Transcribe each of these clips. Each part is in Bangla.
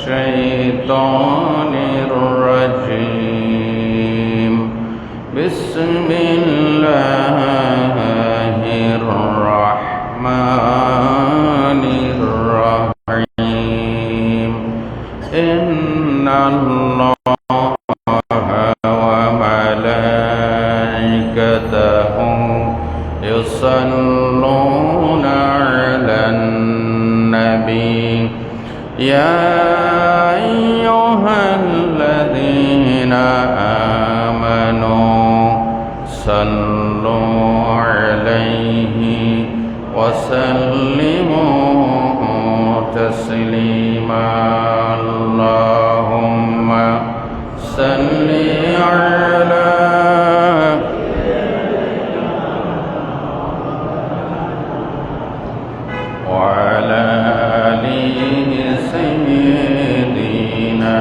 الشيطان الرجيم بسم الله الرحمن الرحيم إن الله وملائكته يصلون على النبي يا أيها الذين آمنوا صلوا عليه وسلموا تسليما اللهم صل على وعلى آل سيدنا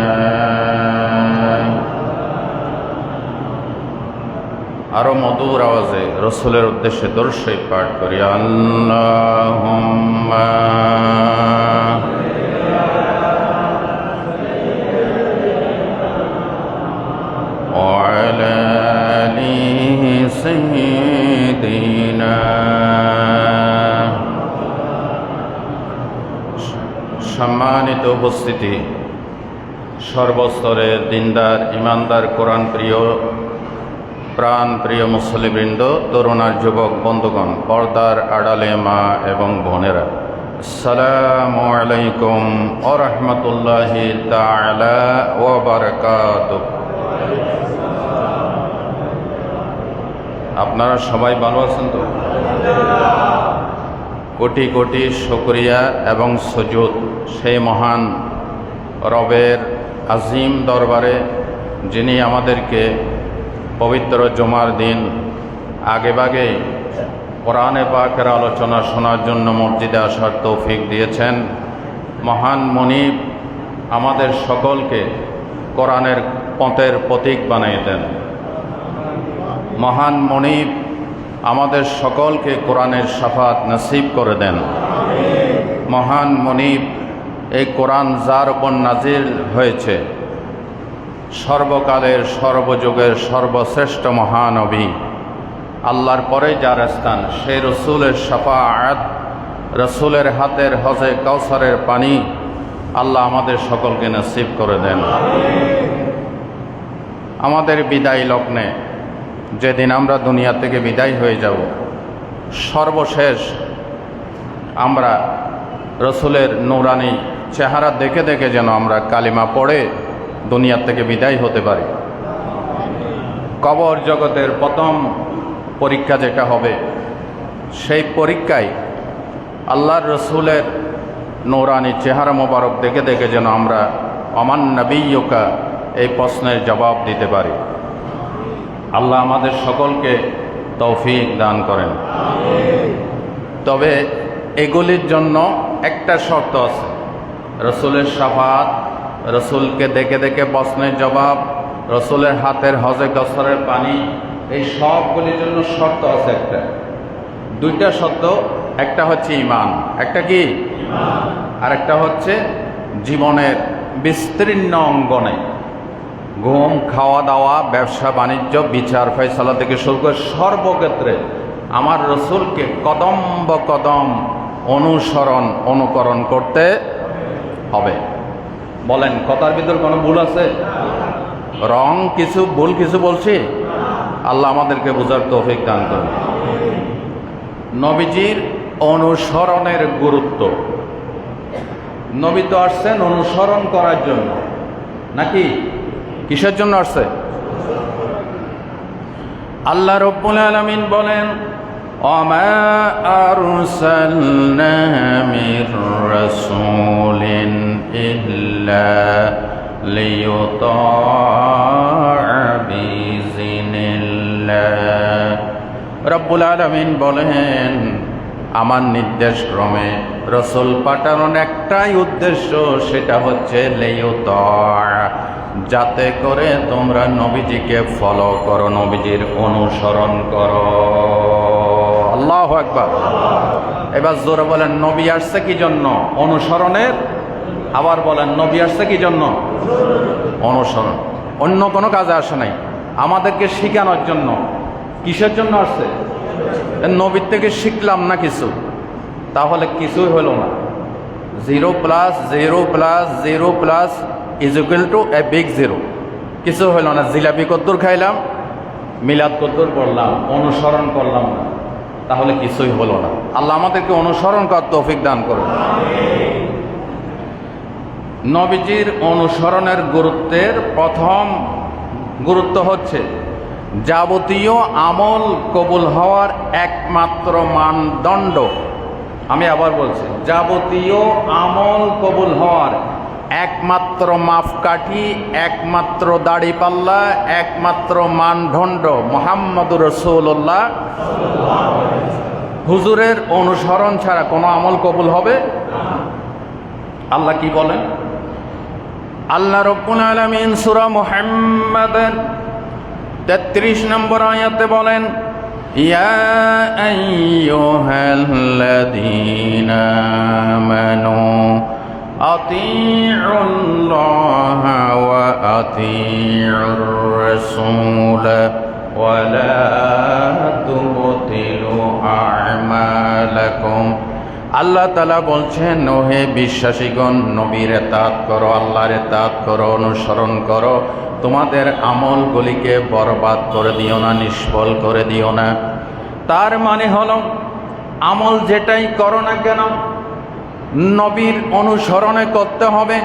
আরো মধুর আওয়াজে রাসূলের উদ্দেশ্যে দরুদ শরীফ পাঠ করি আল্লাহুম্মা وعلى آل سيدنا সম্মানিত উপস্থিতি, সর্বস্তরের দিনদার ইমানদার কোরআন প্রিয় প্রাণ প্রিয় মুসল্লিবৃন্দ, তরুণার যুবক বন্ধুগণ, পর্দার আড়ালে মা এবং বোনেরা, আসসালামু আলাইকুম ওয়া রাহমাতুল্লাহি তাআলা ওয়া বারাকাতুহু। আপনারা সবাই ভালো আছেন তো? কোটি কোটি শুকরিয়া এবং সুজুদ সেই মহান রবের আজিম দরবারে, যিনি আমাদেরকে পবিত্র জুমার দিন আগেভাগে কোরআনে পাকের আলোচনা শোনার জন্য মসজিদে আসার তৌফিক দিয়েছেন। মহান মনিব আমাদের সকলকে কোরআনের পথের প্রতীক বানিয়ে দেন। মহান মনিব আমাদের সকলকে কোরআনের শাফাত নসিব করে দেন। মহান মনিব এই কোরআন যার উপর নাজিল হয়েছে, সর্বকালের সর্বযুগের সর্বশ্রেষ্ঠ মহানবী, আল্লাহর পরে যার স্থান, সেই রসুলের শাফাআত, রসুলের হাতের হজে কাউসারের পানি আল্লাহ আমাদের সকলকে নসিব করে দেন। আমাদের বিদায় লগ্নে, যেদিন আমরা দুনিয়া থেকে বিদায় হয়ে যাব, সর্বশেষ আমরা রসুলের নূরানি চেহারা দেখে দেখে যেন আমরা কালিমা পড়ে দুনিয়া থেকে বিদায় হতে পারি। কবর জগতের প্রথম পরীক্ষা যেটা হবে, সেই পরীক্ষায় আল্লাহর রসুলের নূরানি চেহারা মোবারক দেখে দেখে যেন আমরা আমান নবিয়্যুকা এই প্রশ্নের জবাব দিতে পারি। আল্লাহ আমাদের সকলকে তৌফিক দান করেন। তবে এগুলির জন্য একটা শর্ত আছে, রসুলের শাফাত, রসুলকে দেখে দেখে প্রশ্নের জবাব, রসুলের হাতের হজে কাউসারের পানি, এই সবগুলির জন্য শর্ত আছে। দুইটা শর্ত, একটা হচ্ছে ঈমান, একটা কি আর একটা হচ্ছে জীবনের বিস্তীর্ণ অঙ্গনে, ঘুম, খাওয়া দাওয়া, ব্যবসা বাণিজ্য, বিচার ফয়সালা থেকে শুরু করে সর্বক্ষেত্রে আমার রসুলকে কদম বকদম অনুকরণ করতে হবে। বলেন, কথার ভিতর কোনো ভুল আছে? রং কিছু, ভুল কিছু বলছি? আল্লাহ আমাদেরকে বোঝার তৌফিক দান করুন। নবীজির অনুসরণের গুরুত্ব। নবী তো আসছেন অনুসরণ করার জন্য, নাকি কিসের জন্য আসছে? আল্লাহ রাব্বুল আলামিন বলেন, ওমা আরসালনা মির রাসূলিন ইল্লা লিয়ুতাআ বিইযনিল্লাহ। রাব্বুল আলামিন বলেন, আমার নির্দেশ ক্রমে রসুল পাঠানোর একটাই উদ্দেশ্য, সেটা হচ্ছে লিয়ুতাআ, যাতে করে তোমরা নবীজিকে ফলো করো, নবীজির অনুসরণ করো। আল্লাহু আকবার। এবার জোরে বলেন, নবী আসছে কি জন্য? অনুসরণের আবার বলেন, নবী আসছে কি জন্য? অনুসরণ, অন্য কোনো কাজে আসে নাই, আমাদেরকে শিখানোর জন্য। কিসের জন্য আসছে? নবীর থেকে শিখলাম না কিছু, তাহলে কিছুই হলো না। 0 + 0 + 0 + a big 0, কিছু হলো না। জিলাপি কদ্দুর খাইলাম, মিলাদ কদ্দুর করলাম, অনুসরণ করলাম না, তাহলে কিছুই হলো না। আল্লাহ আমাদেরকে অনুসরণ করার তৌফিক দান করুন। নবীজির অনুসরণের গুরুত্বের প্রথম গুরুত্ব হচ্ছে যাবতীয় আমল কবুল হওয়ার একমাত্র মানদণ্ড, আমি আবার বলছি, যাবতীয় আমল কবুল হওয়ার একমাত্র মাপকাঠি, একমাত্র দাড়িপাল্লা, একমাত্র মানদণ্ড মুহাম্মদুর রাসূলুল্লাহ। হুজুরের অনুসরণ ছাড়া কোনো আমল কবুল হবে? আল্লাহ কি বলেন? আল্লাহ রাব্বুল আলামিন সূরা মুহাম্মাদের 33 নম্বর আয়াতে বলেন, ইয়া আইয়ুহাল্লাযীনা আমানু আতিউল্লাহা ওয়া আতিউর রাসূল ওয়া লা তুবতিলু আমালাকুম। আল্লাহ তাআলা বলছেন, ওহে বিশ্বাসীগণ, নবীর ইতাআত করো, আল্লাহর ইতাআত করো, অনুসরণ করো, তোমাদের আমলগুলিকে বরবাদ করে দিও না, নিষ্ফল করে দিও না। তার মানে হলো, আমল যেটাই করো না কেন নবীর অনুসরণে করতে হবে,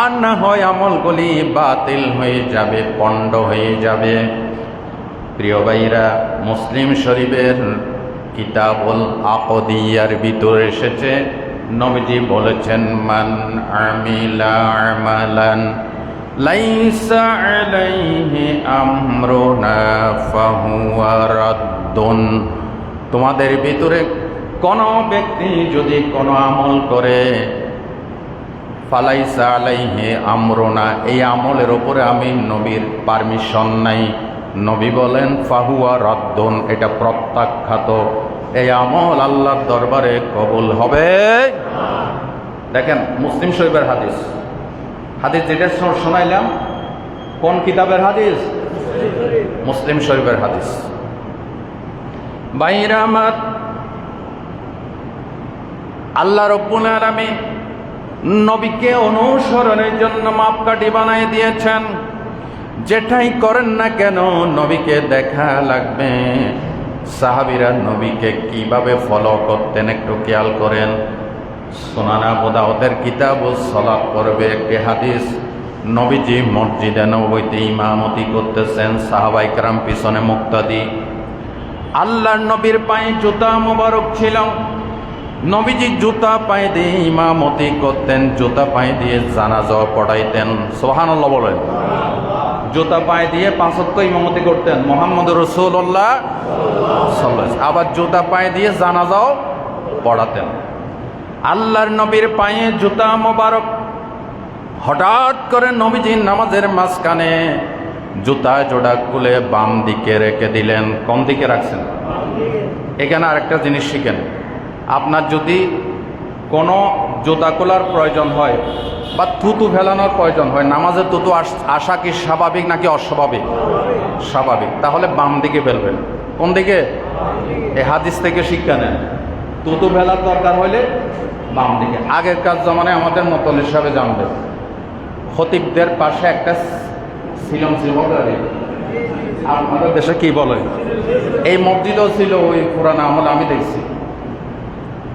আর না হয় আমলগুলি বাতিল হয়ে যাবে, পণ্ড হয়ে যাবে। প্রিয় ভাইরা, মুসলিম শরীফের কিতাবুল আকদিয়ার ভিতরে এসেছে, নবীজি বলেছেন, মান আমিলা আমালান লাইসা আলাইহি আমরুনা ফাহুয়া রাদ্দুন। তোমাদের ভিতরে কোন ব্যক্তি যদি কোনো আমল করে, ফালাইসা আলাইহি আমরুনা, এই আমলের উপরে আমি নবীর পারমিশন নাই, নবী বলেন ফাহুয়া রাদ্দুন, এটা প্রত্যাখ্যাত, এই আমল আল্লাহর দরবারে কবুল হবে। দেখেন, মুসলিম শরীফের হাদিস, হাদিস যেটা শোনাইলাম কোন কিতাবের হাদিস? মুসলিম শরীফের হাদিস। ভাইরা আমার, আল্লাহ রাব্বুল আলামিন নবীকে অনুসরণের জন্য মাপকাঠি বানিয়ে দিয়েছেন। যেটাই করেন না কেন নবীকে দেখা লাগবে। সাহাবীরা নবীকে কিভাবে ফলো করতেন একটু খেয়াল করেন। সুনান আবু দাউদের কিতাবুস সালাত পড়বে একটি হাদিস, নবীজি মসজিদে নববীতে ইমামতি করতেছেন, সাহাবায়ে কেরাম পিছনে মুক্তাদি। আল্লাহর নবীর পায়ে জুতা মোবারক ছিল, নবীজি জুতা পায়ে দিয়ে ইমামতি করতেন, জুতা পায়ে দিয়ে জানাজা পড়াইতেন। সুবহানাল্লাহ বলেন। জুতা পায়ে দিয়ে 5 ওয়াক্ত ইমামতি করতেন মুহাম্মদুর রাসূলুল্লাহ সাল্লাল্লাহু আলাইহি ওয়াসাল্লাম, আবার জুতা পায়ে দিয়ে জানাজাও পড়াতেন। আল্লাহর নবীর পায়ে জুতা মোবারক, হঠাৎ করে নবীজির নামাজের মাঝখানে জুতা জোড়া খুলে বাম দিকে রেখে দিলেন। কোন দিকে রাখছেন? এখানে আরেকটা জিনিস শিখেন, আপনার যদি কোনো জুতা খোলার প্রয়োজন হয় বা থুতু ফেলানোর প্রয়োজন হয়, নামাজে থুতু আসা কি স্বাভাবিক নাকি অস্বাভাবিক? স্বাভাবিক। তাহলে বাম দিকে ফেলবেন। কোন দিকে? এই হাদিস থেকে শিক্ষা নেন, থুতু ফেলার দরকার হলে বাম দিকে। আগেরকার জমানায় আমাদের মতল হিসাবে জানবেন, খতিবদের পাশে একটা ছিলাম ছিল, আপনাদের দেশে কি বলে, এই মসজিদও ছিল ওই পুরানা আমল, আমি দেখছি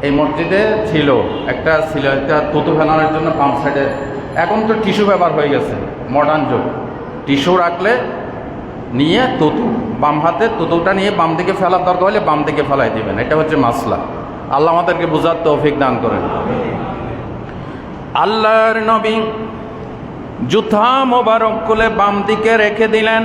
এই মসজিদে ছিল একটা থুতু ফেলানোর জন্য বাম সাইডে। এখন তো টিস্যু ব্যবহার হয়ে গেছে, মডার্ন যুগ। টিস্যু রাখলে নিয়ে থুতু বাম হাতে, থুতুটা নিয়ে বাম দিকে ফেলার দরকার হলে বাম দিকে ফেলাই দিবেন। এটা হচ্ছে মাসলা। আল্লাহ আমাদেরকে বুঝার তৌফিক দান করেন। আল্লাহর নবী জুতা মোবারক খুলে বাম দিকে রেখে দিলেন।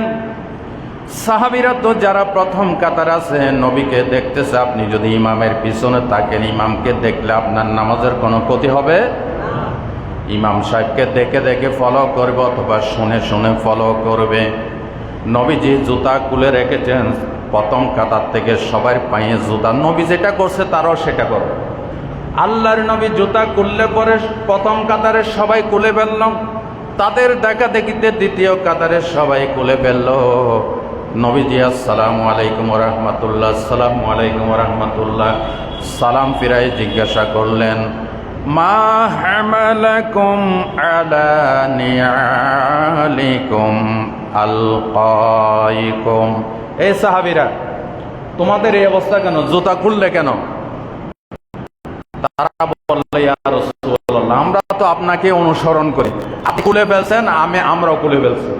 সাহাবীরা তো যারা প্রথম কাতার আছে নবীকে দেখতেছে, আপনি যদি ইমামের পিছনে থাকেন, ইমামকে দেখলে আপনার নামাজের কোনো ক্ষতি হবে? ইমাম সাহেবকে দেখে দেখে ফলো করবে অথবা শুনে শুনে ফলো করবে। নবীজি জুতা খুলে রেখেছেন, প্রথম কাতার থেকে সবার পায়ে জুতা। নবী যেটা করছে তারাও সেটা করবে। আল্লাহর নবী জুতা খুললে পরে প্রথম কাতারে সবাই খুলে ফেলল, তাদের দেখা দেখিতে দ্বিতীয় কাতারে সবাই খুলে ফেলল। নবীজি আসসালামু আলাইকুম ওয়া রাহমাতুল্লাহ, আসসালামু আলাইকুম ওয়া রাহমাতুল্লাহ সালাম ফিরাই জিজ্ঞাসা করলেন, মা হামালাকুম আলা নিআলিকুম আলকাইকুম। এই সাহাবীরা, তোমাদের এই অবস্থা কেন, জুতা খুললে কেন? তারা বলল, ইয়া রাসূলুল্লাহ, আমরা তো আপনাকে অনুসরণ করি, আপনি খুলে ফেলছেন, আমরাও খুলে ফেলছি।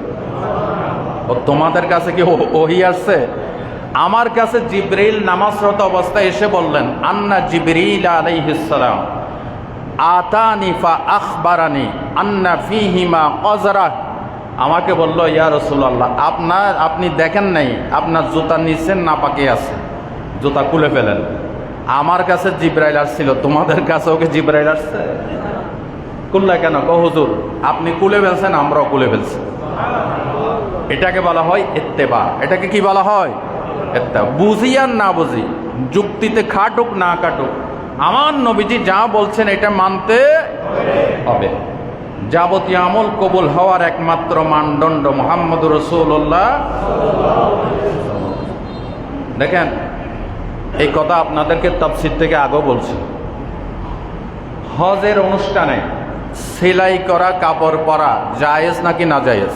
ও তোমাদের কাছে কি ওহী আসছে? আমার কাছে জিবরিল নামাজরত অবস্থায় এসে বললেন, আন্না জিবরিল আলাইহিস সালাম আতানি ফা আখবারানি আন্না ফীহিমা কজরা। আমাকে বলল, ইয়া রাসূলুল্লাহ, আপনি দেখেন নাই আপনার জুতা নিচের নাপাকে আছে, জুতা খুলে ফেলেন। আমার কাছে জিবরাইল আসছিল, তোমাদের কাছে ওকে জিবরাইল আসছে? খুললা কেন? কও হুজুর, আপনি খুলে ফেলছেন, আমরাও খুলে ফেলছি। এটাকে বলা হয় ইত্তেবা। এটাকে কি বলা হয়? ইত্তেবা। বুঝি আর না বুঝি, যুক্তিতে খাটুক না কাটুক, আমার নবীজি যা বলছেন এটা মানতে হবে। যাবতীয় আমল কবুল হওয়ার একমাত্র মানদণ্ড মুহাম্মদুর রাসূলুল্লাহ। দেখেন, এই কথা আপনাদেরকে তাফসীর থেকে আগেও বলছি। হজের অনুষ্ঠানে সেলাই করা কাপড় পরা জায়েজ নাকি না জায়েজ?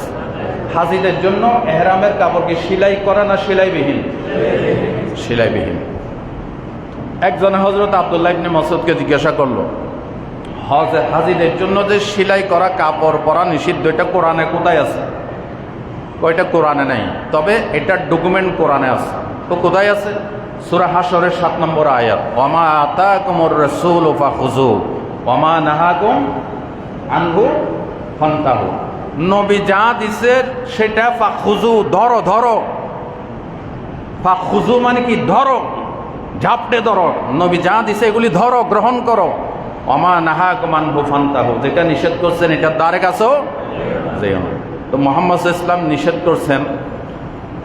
হাজিদের জন্য এহরামের কাপড় কি সেলাই করা না সেলাইবিহীন? সেলাইবিহীন। একজন হযরত আব্দুল্লাহ ইবনে মাসউদকে জিজ্ঞাসা করলো, হাজিদের জন্য যে সেলাই করা কাপড় পরা নিষিদ্ধ, এটা কোরআনে কোথায় আছে? কয়টা কোরআনে নাই, তবে এটার ডকুমেন্ট কোরআনে আছে। তো কোথায় আছে? সূরা হাশরের 7 নম্বর আয়াত, ওয়ামা আতাকুমুর রাসূলু ফাখুযু ওয়ামা নাহাকুম আনহু ফান্তাহু। নবী যা দিছে সেটা ফাখুযু, ধরো ধরো। ফাখুযু মানে কি? ধরো, ঝাপটে ধরো। নবী যা দিছে এগুলি ধরো, গ্রহণ করো। ওয়ামা নাহাকুম আনহু ফান্তাহু, যেটা নিষেধ করছেন এটার দ্বারে কাছেও যেও না। তো মুহাম্মদ সাল্লাল্লাহু আলাইহি ওয়াসাল্লাম নিষেধ করছেন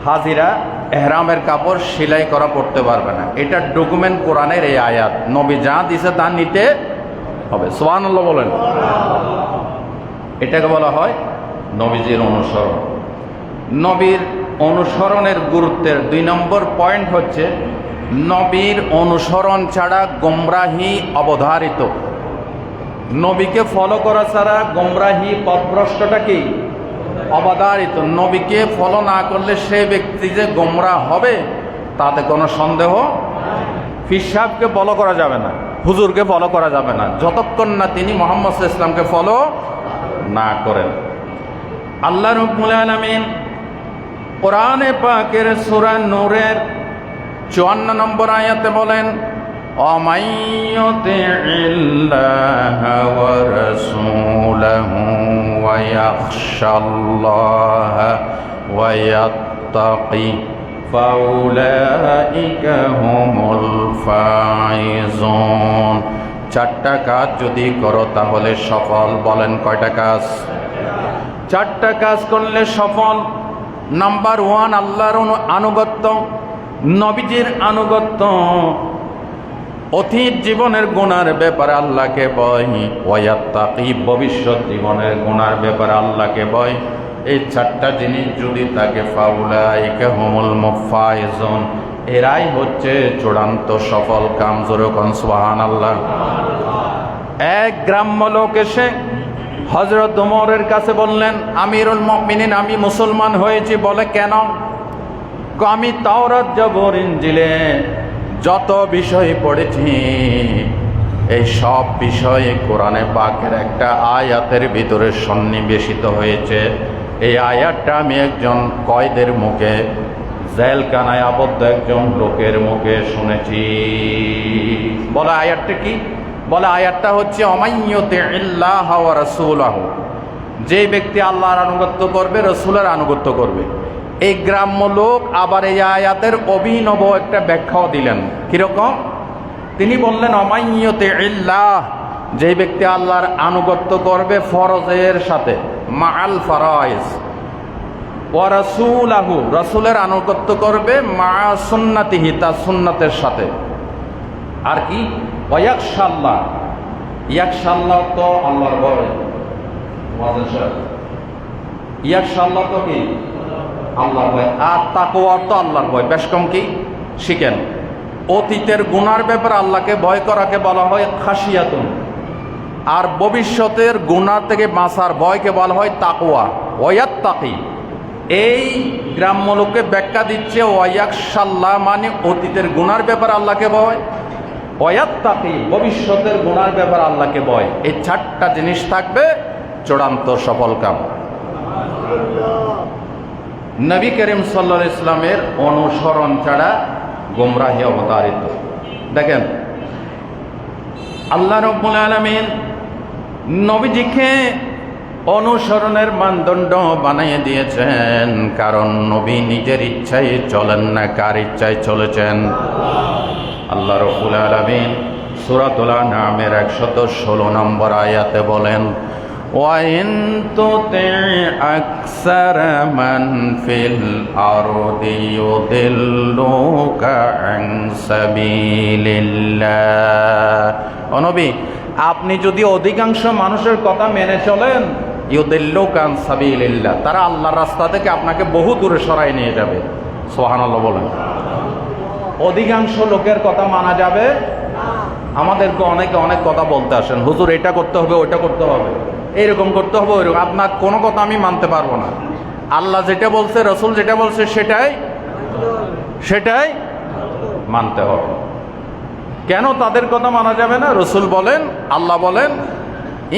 হাজিরা এহরামের কাপড় সেলাই করা পড়তে পারবে না। এটা ডকুমেন্ট কোরআনের এই আয়াত। নবী যা দিছে তা নিতে হবে। সুবহানাল্লাহ বলেন। এটাকে বলা হয় নবীজির অনুসরণ। নবীর অনুসরণের গুরুত্বের 2 নম্বর পয়েন্ট হচ্ছে, নবীর অনুসরণ ছাড়া গোমরাহি অবধারিত। নবীকে ফলো করা ছাড়া গোমরাহি, পথভ্রষ্টটা কি? অবধারিত। নবীকে ফলো না করলে সে ব্যক্তি যে গোমরাহ হবে তাতে কোনো সন্দেহ। পীর সাহেবকে ফলো করা যাবে না, হুজুরকে ফলো করা যাবে না, যতক্ষণ না তিনি মুহাম্মদ সাল্লাল্লাহু আলাইহি ওয়াসাল্লামকে ফলো না করেন। আল্লাহ রাব্বুল আলামিন কোরআনে পাকের সূরা নূরের 54 নম্বর আয়াতে বলেন, অমাইয়ুতিল্লাহা ওয়া রাসূলাহু ওয়া ইয়াখশাল্লাহা ওয়া ইয়াত্তাকি ফাউলাইকা হুমুল ফাইজুন। 4টা কাজ যদি করো তাহলে সফল। বলেন কয়টা কাজ? 4টা কাজ করলে সফল। নাম্বার 1, আল্লাহর আনুগত্য, নবীজির আনুগত্য। অতীত জীবনের গুনার ব্যাপারে আল্লাহকে ভয়, ওয়াত্তাকি ভবিষ্যৎ জীবনের গুনার ব্যাপারে আল্লাহকে ভয়। এই 4টা জিনিস যদি তাকে, ফাউলাইকা হুমুল মুফাইজুন, এরাই হচ্ছে চূড়ান্ত সফল কাম। জোরে কোন সুবহানাল্লাহ। এক গ্রাম্য লোক এসে হযরত ওমরের কাছে বললেন, আমিরুল মুমিনিন, আমি মুসলমান হয়েছি। বলে কেন? আমি তাওরাত জবর ইনজিলে যত বিষয় পড়েছি এই সব বিষয়ে কোরআনে পাকের একটা আয়াতের ভিতরে সন্নিবেশিত হয়েছে। এই আয়াতটা আমি একজন কয়েদের মুখে, জেলখানায় আবদ্ধ একজন লোকের মুখে শুনেছি। বলে আয়াতটা কি? বলে আয়াতটা হচ্ছে, অমাইয়ুতিল্লাহ ওয়া রাসূলাহু, যে ব্যক্তি আল্লাহর আনুগত্য করবে, রাসূলের আনুগত্য করবে। এই গ্রাম্য লোক আবার এই আয়াতের অভিনব একটা ব্যাখ্যাও দিলেন। কিরকম? তিনি বললেন, অমাইয়ুতিল্লাহ, যে ব্যক্তি আল্লাহর আনুগত্য করবে ফরজের সাথে, মাআল ফারাইজ, ওয়া রাসূলাহু, রাসূলের আনুগত্য করবে মা সুন্নাতিহি, তার সুন্নাতের সাথে। আর কি? ওয়াকশাল্লাহ, ইয়াকশাল্লাহ তো আল্লাহর ভয়, ইয়াকশাল্লাহ তো কি আল্লাহর ভয়, আর তাকওয়া তো আল্লাহর ভয়। বেশ কম কি শিখেন, অতীতের গুনার ব্যাপারে আল্লাহকে ভয় করাকে বলা হয় খাশিয়াতুন, আর ভবিষ্যতের গুনাহ থেকে বাঁচার ভয়কে বলা হয় তাকওয়া, ওয়াত্তাকি। এই গ্রাম্য লোকে ব্যাখ্যা দিচ্ছে ওয়াকশাল্লাহ মানে অতীতের গুনার ব্যাপারে আল্লাহকে ভয়, ওয়াত্তাকি ভবিষ্যতের গুনার ব্যাপারে আল্লাহকে ভয়। এই চারটা জিনিস থাকবে চূড়ান্ত সফল কাম। নবী করিম সাল্লাল্লাহু আলাইহি ইসলামের অনুসরণ ছাড়া গোমরাহি অবতারিত। দেখেন আল্লাহ রাব্বুল আলামিন নবীজিকে অনুসরণের মানদণ্ড বানিয়ে দিয়েছেন, কারণ নবী নিজের ইচ্ছায় চলেন না, কার ইচ্ছায় চলেছেন? আল্লাহ রাব্বুল আলামিন সূরাতুল আনআমের 116 নম্বর আয়াতে বলেন, وَإِن تُطِعْ أَكْثَرَ مَنْ فِي الْأَرْضِ يُضِلُّوكَ عَنْ سَبِيلِ اللَّهِ। ও নবী, আপনি যদি অধিকাংশ মানুষের কথা মেনে চলেন, ইউদিল্লুকা আন সাবিলিল্লাহ, তারা আল্লাহর রাস্তা থেকে আপনাকে বহু দূরে সরাই নিয়ে যাবে। সুবহানাল্লাহ বলেন। অধিকাংশ লোকের কথা মানা যাবে। আমাদেরকে অনেকে অনেক কথা বলতে আসেন, হুজুর এটা করতে হবে, ওইটা করতে হবে, এইরকম করতে হবে, ওইরকম। আপনার কোনো কথা আমি মানতে পারবো না। আল্লাহ যেটা বলছে, রসুল যেটা বলছে সেটাই মানতে হবে। কেন তাদের কথা মানা যাবে না? রসুল বলেন, আল্লাহ বলেন,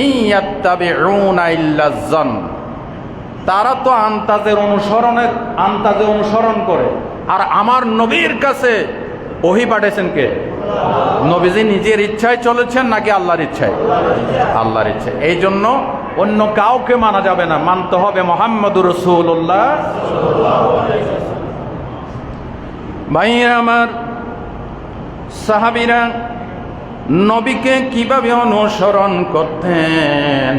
ইয়াত্তাবিউনা ইল্লা জন, তারা তো আন্তাজে অনুসরণ করে। আর আমার নবীর কাছে ওহী পাঠিয়েছেন কে? নবীজি নিজের ইচ্ছায় চলেছেন নাকি আল্লাহর ইচ্ছায়? আল্লাহর ইচ্ছায়। এই জন্য অন্য কাউকে মানা যাবে না, মানতে হবে মুহাম্মদুর রাসূলুল্লাহ। ভাইরা আমার, সাহাবীরা নবীকে কিভাবে অনুসরণ করতেন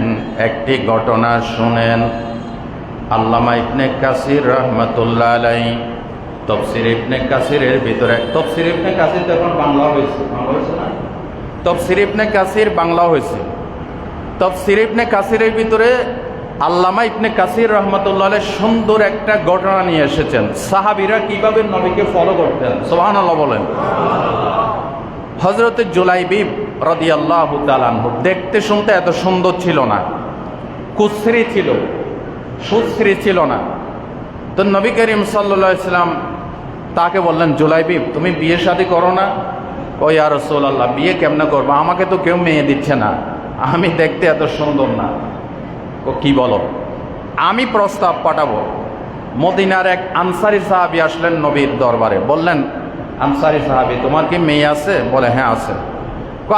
একটি ঘটনা শুনেন। আল্লামা ইবনে কাসির রাহমাতুল্লাহ আলাইহি তফসির ইবনে কাসিরের ভিতরে, তফসির ইবনে কাসির তো এখন বাংলা হয়েছে না? তফসির ইবনে কাসির বাংলা হয়েছে। তফসির ইবনে কাসিরের ভিতরে আল্লামা ইবনে কাসির রাহমাতুল্লাহ আলাইহি সুন্দর একটা ঘটনা নিয়ে এসেছেন, সাহাবীরা কিভাবে নবীকে ফলো করতেন। সুবহানাল্লাহ বলেন। হযরত জুলাইবিব রাদিয়াল্লাহু তাআলা আনহু দেখতে শুনতে এত সুন্দর ছিল না, কুশ্রী ছিল, সুশ্রী ছিল না। তো নবী করিম সাল্লাল্লাহু আলাইহি সাল্লাম তাকে বললেন, জুলাইবিব তুমি বিয়ে শাদী করো না? ও ইয়া রাসূলুল্লাহ, বিয়ে কেমনে করবো, আমাকে তো কেউ মেয়ে দিচ্ছে না, আমি দেখতে এত সুন্দর না। ও কি বলো, আমি প্রস্তাব পাঠাবো। মদিনার এক আনসারী সাহাবী আসলেন নবীর দরবারে, বললেন, আনসারী সাহাবী তোমার কি মেয়ে আছে? বলে হ্যাঁ আছে।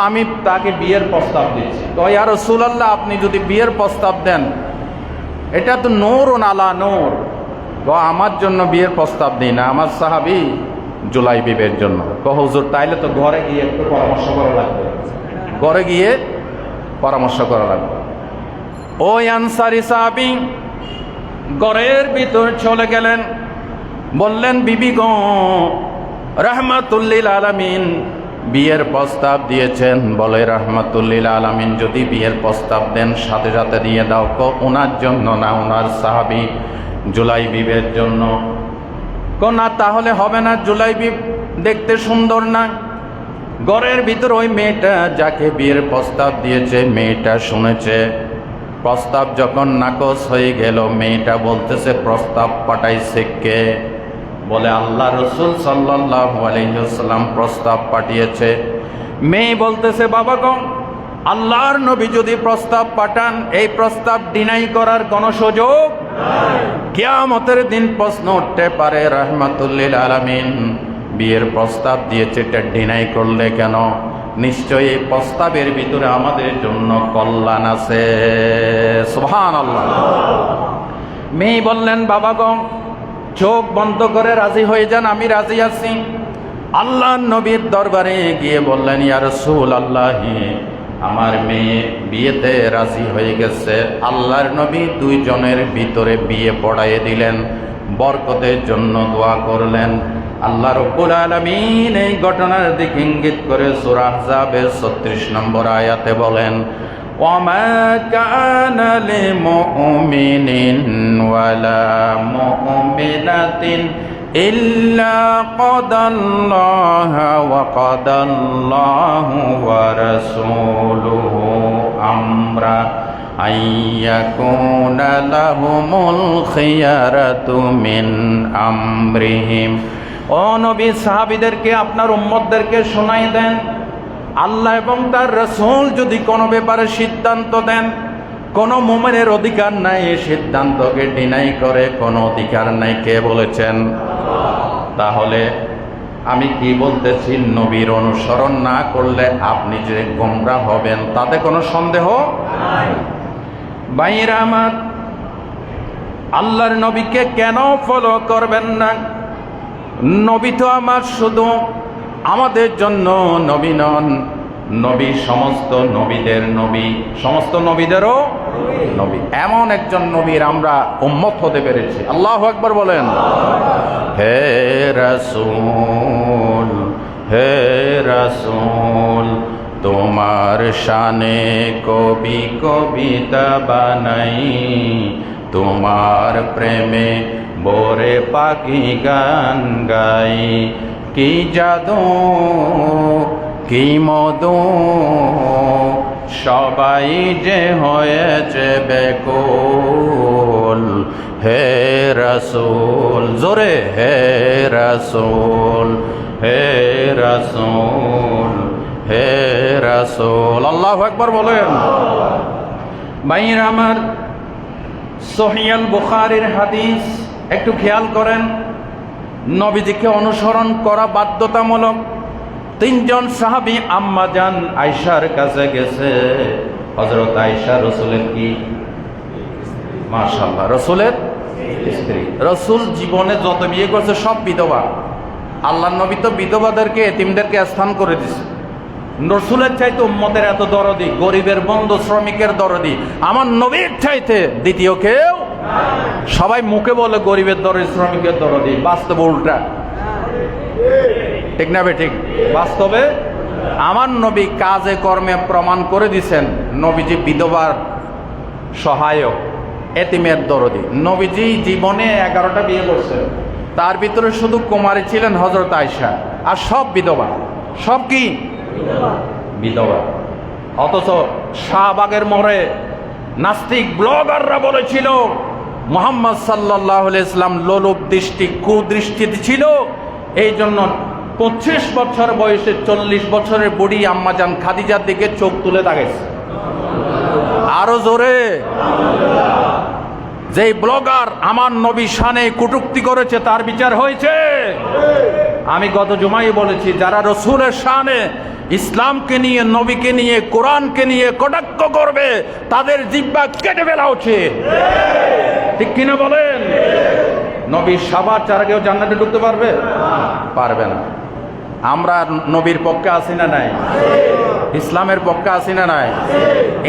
আমি তাকে বিয়ের প্রস্তাব দিচ্ছি। তো ইয়া রাসূলুল্লাহ, আপনি যদি বিয়ের প্রস্তাব দেন, এটা তো নূরুন আলা নূর, আমার জন্য বিয়ের প্রস্তাব দিই না, আমার সাহাবী জুলাইবিবের জন্য। হুজুর তাইলে তো ঘরে গিয়ে একটু পরামর্শ করা লাগবে, ঘরে গিয়ে পরামর্শ করা লাগবে। ওই আনসারী সাহাবী ঘরের ভিতর চলে গেলেন, বললেন, বিবি গো, রাহমাতুল লিল আলামিন বিয়ের প্রস্তাব দিয়েছেন। বলে, রাহমাতুল লিল আলামিন যদি বিয়ের প্রস্তাব দেন সাথে সাথে দিয়ে দাও। ওনার জন্য না, ওনার সাহাবী জুলাইবিবের জন্য। না তাহলে হবে না, জুলাইবিব দেখতে সুন্দর না। ঘরের ভিতর ওই মেয়েটা যাকে বিয়ের প্রস্তাব দিয়েছে, মেয়েটা শুনেছে। প্রস্তাব যখন নাকচ হয়ে গেল, মেয়েটা বলতেছে, প্রস্তাব পাঠাইছে কে? বলে, আল্লাহ রসুল সাল্লাল্লাহু আলাইহি ওয়াসাল্লাম প্রস্তাব পাঠিয়েছে। মেয়ে বলতেছে, বাবা গো, আল্লাহর নবী যদি প্রস্তাব পাঠান, এই প্রস্তাব ডিনাই করার কোনো সুযোগ নাই। কিয়ামতের দিন প্রশ্ন উঠতে পারে, রাহমাতুল লিল আলামিন বিয়ের প্রস্তাব দিয়েছে, এটা ডিনাই করলে কেন? নিশ্চয়ই এই প্রস্তাবের ভিতরে আমাদের জন্য কল্যাণ আছে। সুবহানাল্লাহ। মেয়ে বললেন, বাবা গো, চোখ বন্ধ করে রাজি হয়ে যান, আমি রাজি আছি। আল্লাহর নবীর দরবারে গিয়ে বললেন, ইয়া রাসূলুল্লাহ, আমার মেয়ে বিয়েতে রাজি হয়ে গেছে। আল্লাহর নবী দুইজনের ভিতরে বিয়ে পড়াইয়ে দিলেন, বরকতের জন্য দোয়া করলেন। আল্লাহ রাব্বুল আলামিন এই ঘটনার দিকে ইঙ্গিত করে সূরা আহজাবের 36 নম্বর আয়াতে বলেন, وَمَا كَانَ لِمُؤْمِنٍ وَلَا مُؤْمِنَةٍ إِلَّا قَضَى اللَّهُ وَقَضَى اللَّهُ وَرَسُولُهُ أَمْرًا أَن يَكُونَ لَهُمُ الْخِيَرَةُ مِنْ أَمْرِهِمْ। ও নবী, সাহাবীদেরকে, আপনার উম্মতদেরকে শোনাই দেন, আল্লাহ এবং তার রাসূল যদি কোনো ব্যাপারে সিদ্ধান্ত দেন, কোনো মুমিনের অধিকার নাই এই সিদ্ধান্তকে ডিনাই করে, কোনো অধিকার নাই। কে বলেছেন? তাহলে আমি কি বলতেছি, নবীর অনুসরণ না করলে আপনি যে গোমরাহ হবেন তাতে কোনো সন্দেহ নাই। ভাইরা আমার, আল্লাহর নবীকে কেন ফলো করবেন না? নবী তো আমার শুধু আমাদের জন্য নবী নন, নবী সমস্ত নবীদের নবী, সমস্ত নবীদেরও নবী। এমন একজন নবীর আমরা উম্মত হতে পেরেছি। আল্লাহু আকবার বলেন। হে রাসূল, হে রাসূল, তোমার শানে কবি কবিতা বানাই, তোমার প্রেমে বোরে পাখি গান গাই। কি জাদু, কি মধু, সবাই যে হয়েছে বেকুল। হে রাসূল, জোরে, হে রাসূল, হে রাসূল, হে রাসূল। আল্লাহু আকবার বলেন। ভাইরা আমার, সহিহ বুখারীর হাদিস একটু খেয়াল করেন। নবীজিকে অনুসরণ করা বাধ্যতামূলক। তিনজন সাহাবী আম্মা জান আয়েশার কাছে গেছে। হযরত আয়েশা রাসূলের কি? মাশাআল্লাহ, রাসূলের স্ত্রী। রাসূল জীবনে যত বিয়ে করছে সব বিধবা। আল্লাহর নবী তো বিধবাদেরকে, এতিমদেরকে স্থান করে দিয়েছে। রাসূলের চাইতে উম্মতের এত দরদি, গরিবের বন্ধু, শ্রমিকের দরদি আমার নবীর চাইতে দ্বিতীয় কেউ। সবাই মুখে বলে গরিবের দরদি, শ্রমিকের দরদি, বাস্তবে উল্টা। ঠিক না ঠিক? বাস্তবে আমার নবী কাজে কর্মে প্রমাণ করে দিয়েছেন নবীজি বিধবার সহায়ক, এতিমের দরদি। নবীজি জীবনে 11টা বিয়ে করছেন, তার ভিতরে শুধু কুমারী ছিলেন হযরত আয়েশা, আর সব বিধবা। সব কি? বিধবা। অথচ শাহবাগের মোড়ে নাস্তিক ব্লগাররা বলেছিল মুহাম্মদ সাল্লাল্লাহু আলাইহি ওয়াসাল্লাম লোলুপ দৃষ্টি, কুদৃষ্টিতে ছিল। এই জন্য 25 বছর বয়সে 40 বছরের বুড়ি আম্মাজান খাদিজার দিকে চোখ তুলে তাকাইছে। আরো জোরে। যেই ব্লগার আমার নবী শানে কটূক্তি করেছে তার বিচার হয়েছে। আমি গত জুমায় বলেছি, যারা রাসূলের শানে, ইসলামকে নিয়ে, নবীকে নিয়ে, কোরআনকে নিয়ে কটাক্ষ করবে তাদের জিহ্বা কেটে ফেলা উচিত। ঠিক কিনা বলেন? নবীর সাবার ছাড়া কেউ জান্নাতে ঢুকতে পারবে? পারবে না। আমরা নবীর পক্ষে আছি না নাই? ইসলামের পক্ষে আছি না নাই?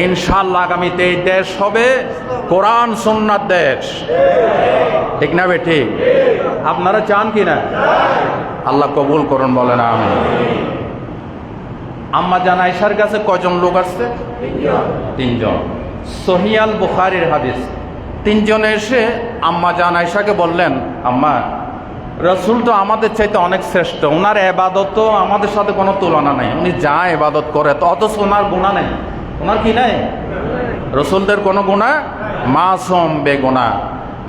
ইনশাআল্লাহ আগামীতে এই দেশ হবে কোরআন সুন্নাত দেশ। ঠিক না ঠিক? আপনারা চান কি না? আল্লাহ কবুল করুন, বলেন আমিন। আম্মা জান আয়েশার কাছে কয়জন লোক আসছে? তিনজন। সহিহ আল বুখারীর হাদিস। তিনজনে এসে আম্মা জান আয়েশাকে বললেন, আম্মা, রাসূল তো আমাদের চাইতে অনেক শ্রেষ্ঠ, ওনার ইবাদত তো আমাদের সাথে কোনো তুলনা নেই, উনি যা ইবাদত করে, অথচ ওনার গুনাহ নেই। ওনার কি নাই? রাসূলদের কোনো গুনাহ, মাসুম, বেগুনাহ।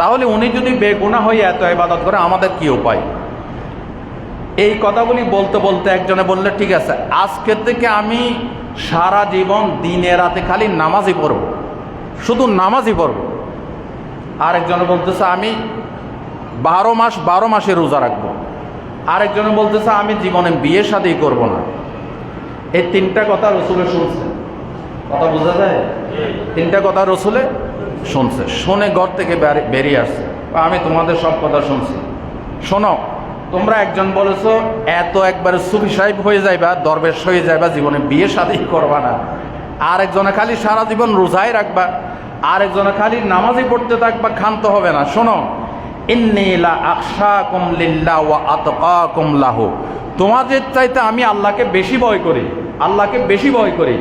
তাহলে উনি যদি বেগুনাহ হয়ে এত ইবাদত করে, আমাদের কি উপায়? এই কথাগুলি বলতে বলতে একজনে বললে, ঠিক আছে, আজকের থেকে আমি সারা জীবন দিনে রাতে খালি নামাজই পড়ব, শুধু নামাজই পড়ব। আরেকজনে বলতেছে, আমি 12 মাসে রোজা রাখবো। আরেকজনে বলতেছে, আমি জীবনে বিয়ে শাদী করব না। এই তিনটা কথা রসুলে শুনছে। কথা বোঝা যায়? তিনটা কথা রসুলে শুনছে। শুনে ঘর থেকে বেরিয়ে আসছে, আমি তোমাদের সব কথা শুনছি। শোনো, তোমরা একজন বলেছো এত একবারে সুফি সাহেব হয়ে যাইবা, দরবেশ হয়ে যাইবা, জীবনে বিয়ে শাদী করবা না। আরেকজনে খালি সারা জীবন রোজাই রাখবা, আরেকজনে খালি নামাজই পড়তে থাকবা, ক্ষান্ত হবে না। শোনো, ইন্নী লা আখশাকুম লিল্লাহ ওয়া আতকাকুম লাহু, তোমাদের চাইতে আমি আল্লাহকে বেশি ভয় করি, আল্লাহকে বেশি ভয় করি।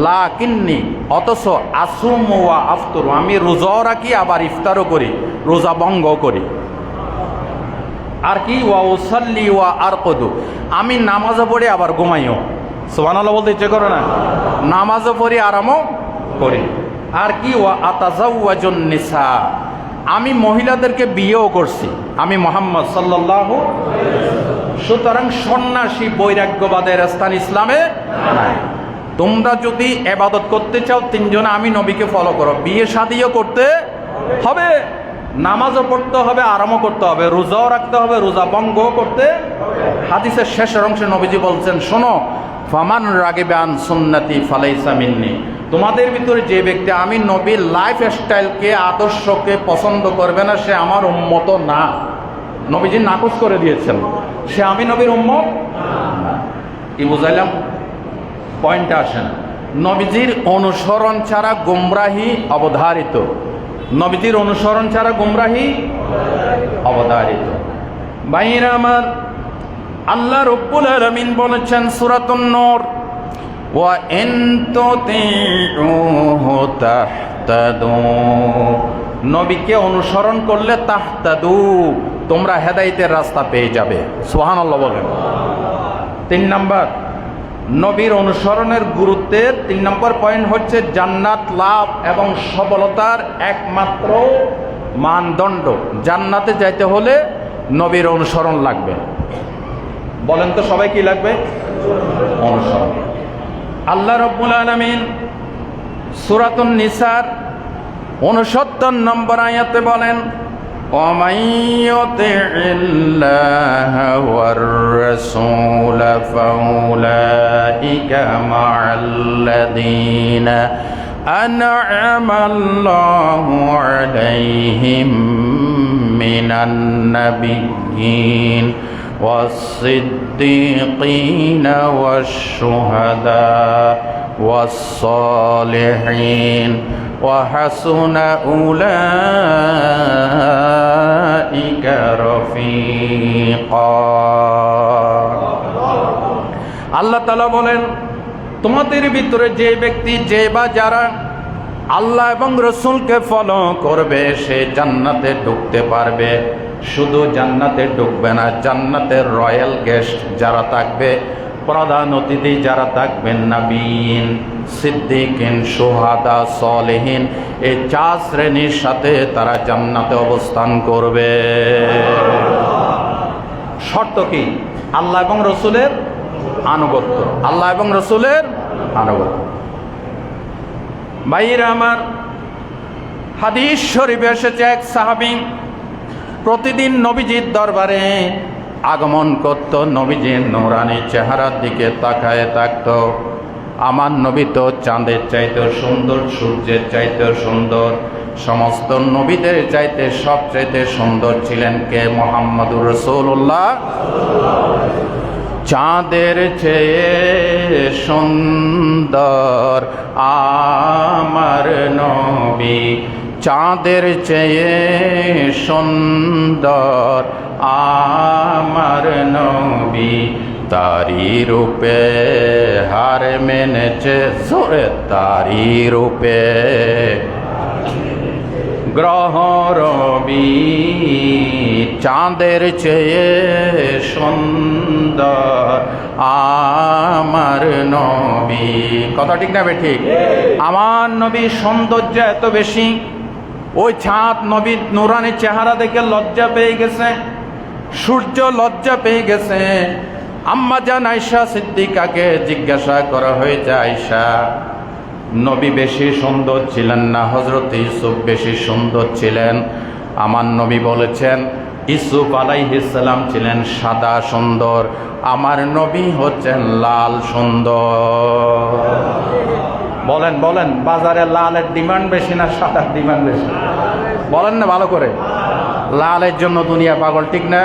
লাকিন্নী, অথচ আসুমু ওয়া আফতুরু, আমি রোজাও রাখি আবার ইফতারও করি, রোজা ভঙ্গ করি। আর কি, ওয়া উসাল্লি ওয়া আরকুদু, আমি নামাজও পড়ি আবার ঘুমাইও। সুবহানাল্লাহ বলতে ইচ্ছে করে না? নামাজও পড়ি আরামও করি। আর কি, ওয়া আতাজাওয়াজুন নিসা, আমি মহিলাদেরকে বিয়েও করছি, আমি মুহাম্মদ সাল্লাল্লাহু। সুতরাং সন্ন্যাসী বৈরাগ্যবাদের স্থান ইসলামে নাই। তোমরা যদি ইবাদত করতে চাও তিনজনে আমি নবীকে ফলো করো, বিয়ে শাদিও করতে হবে, নামাজও পড়তে হবে, আরামও করতে হবে, রোজাও রাখতে হবে, রোজা ভঙ্গ করতে। হাদিসের শেষের অংশে নবীজি বলছেন, শোনো, ফামান রাগিবা আন সুন্নতি ফালাইসা মিন্নি, তোমাদের ভিতরে যে ব্যক্তি আমি নবীর লাইফ স্টাইলকে, আদর্শকে পছন্দ করবে না, সে আমার উম্মত না। নবীজি নাকচ করে দিয়েছেন, সে আমি নবীর উম্মত না। কি বুঝাইলাম? পয়েন্টে আসেন। নবীজির অনুসরণ ছাড়া গুমরাহি অবধারিত, নবীজির অনুসরণ ছাড়া গুমরাহি অবধারিত। ভাইরা আমার, আল্লাহ রাব্বুল আলামিন বলেছেন সূরাতুন নূর, ওয়া ইন তুতিউহু তাহতাদু, নবীকে অনুসরণ করলে তাহতাদু, তোমরা হেদায়েতের রাস্তা পেয়ে যাবে। সুবহানাল্লাহ বলেন। 3 নাম্বার, নবীর অনুসরণের গুরুত্বের 3 নম্বর পয়েন্ট হচ্ছে জান্নাত লাভ এবং সফলতার একমাত্র মানদণ্ড। জান্নাতে যাইতে হলে নবীর অনুসরণ লাগবে। বলেন তো সবাই কি লাগবে? অনুসরণ। আল্লাহ রাব্বুল আলামিন সূরাতুন নিসার 69 নম্বর আয়াতে বলেন, وَمَن يُطِعِ اللَّهَ وَالرَّسُولَ فَأُولَٰئِكَ مَعَ الَّذِينَ أَنْعَمَ اللَّهُ عَلَيْهِم مِّنَ النَّبِيِّينَ وَالصِّدِّيقِينَ وَالشُّهَدَاءِ وَالصَّالِحِينَ وَحَسُنَ أُولَٰئِكَ رَفِيقًا। আল্লাহ তাআলা বলেন, তোমাদের ভিতরে যে ব্যক্তি, যে বা যারা আল্লাহ এবং রসুলকে ফলো করবে, সে জান্নাতে ঢুকতে পারবে। শুধু জান্নাতে ঢুকবে না, জান্নাতের রয়্যাল গেস্ট যারা থাকবে, প্রধান অতিথি যারা থাকবেন, নবীন, সিদ্দিকিন, শুহাদা, সলিহিন, এই 4 শ্রেণীর সাথে তারা জান্নাতে অবস্থান করবে। শর্ত কি? আল্লাহ এবং রসুলের আনুগত্য, আল্লাহ এবং রসুলের আনুগত্য। ভাইরা আমার, হাদিস শরীফে এসেছে এক সাহাবী প্রতিদিন নবীজির দরবারে আগমন করত, নবীজির নূরানি চেহারার দিকে তাকায় থাকত। আমার নবী তো চাঁদের চাইতে সুন্দর, সূর্যের চাইতে সুন্দর, সমস্ত নবীদের চাইতে সবচাইতে সুন্দর ছিলেন কে? মুহাম্মদুর রাসূলুল্লাহ। চাঁদের চেয়ে সুন্দর আমার নবী, চাঁদের চেয়ে সুন্দর আমার নবী, তারি রূপে হার মেনেছে জোরে, তারি রূপে গ্রহ রবি, চাঁদের চেয়ে সুন্দর আমার নবী। কথা ঠিক না ঠিক? আমার নবী সৌন্দর্য এত বেশি, ওই চাঁদ নবীর নূরানি চেহারা দেখে লজ্জা পেয়ে গেছে, সূর্য লজ্জা পেয়ে গেছে। আম্মা জান আয়েশা সিদ্দিকাকে জিজ্ঞাসা করা হয়েছে, আয়েশা, নবী বেশি সুন্দর ছিলেন না হযরত ইউসুফ বেশি সুন্দর ছিলেন? আমার নবী বলেছেন, ইউসুফ আলাইহিস সালাম ছিলেন সাদা সুন্দর, আমার নবী হচ্ছেন লাল সুন্দর। বলেন বলেন, বাজারে লালের ডিমান্ড বেশি না সাদার ডিমান্ড বেশি? বলেন না ভালো করে। লালের জন্য দুনিয়া পাগল, ঠিক না?